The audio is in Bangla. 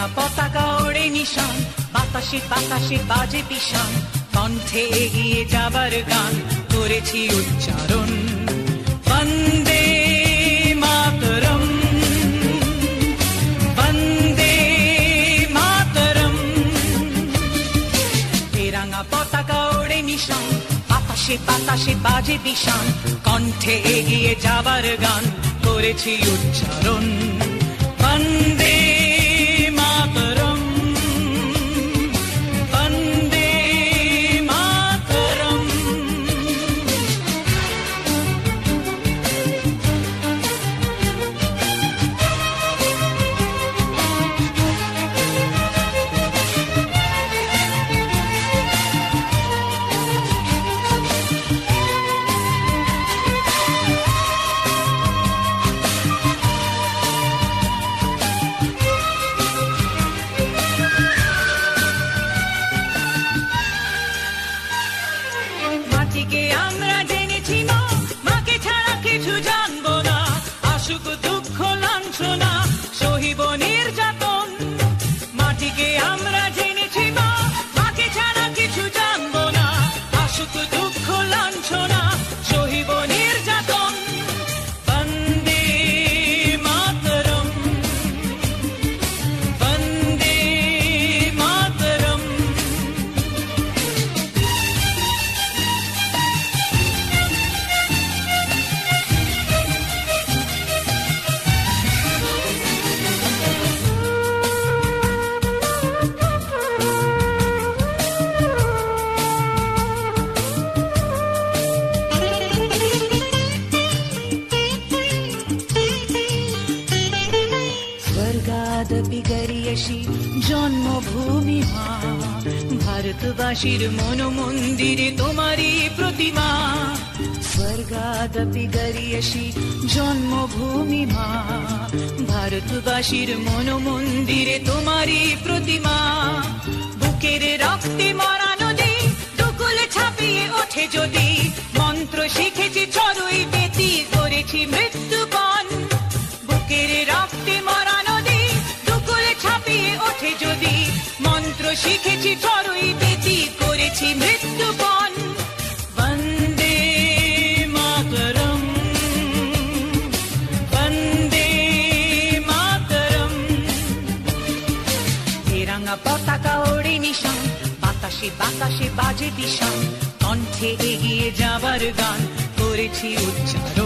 তেরাঙা পতাকা ওড়ে নিশান, বাতাসে বাতাসে বাজে পিশান, কণ্ঠে এগিয়ে যাবার গান করেছি উচ্চারণ। বন্দে মাতরম, বন্দে মাতরম। তেরাঙা পতাকা ওড়ে নিশান, বাতাসে বাতাসে বাজে পিশান, কণ্ঠে এগিয়ে যাবার গান করেছি উচ্চারণ। বন্দে মাতরম, বন্দে মাতরম। মাটিকে আমরা জেনেছি মা, মাকে ছাড়া কিছু জানবো না। আসুক দুঃখ লাঞ্ছনা, সহিব নির্যাতন। মাটিকে আমরা জেনেছি মা, মাকে ছাড়া কিছু জানবো না। আসুক দুঃখ লাঞ্ছনা, সহিব নির্যাতন। বন্দে মাতরম, বন্দে মাতরম। স্বর্গাদপি গরিয়সী জন্মভূমি মা, ভারতবাসীর মন মন্দিরে তোমারই প্রতিমা। স্বর্গাদপি গরিয়সী জন্মভূমি মা, ভারতবাসীর মন মন্দিরে তোমারই প্রতিমা। বুকের রক্তে মরা নদী দুকুল ছাপিয়ে ওঠে যদি, মন্ত্র শিখেছি চড়ুই বেতি করেছি মৃত্যুপণ। বুকের রক্তে মরা নদী দুকুল ছাপিয়ে ওঠে যদি, মন্ত্র শিখেছি চড়ুই বেতি করেছি মৃত্যুপণ। বন্দে মাতরম, বন্দে মাতরম। তেরাঙা পতাকা ওড়ে নিশান, বাতাসে বাতাসে বাজে পিশান, কণ্ঠে এগিয়ে যাবার গান করেছি উচ্চারণ।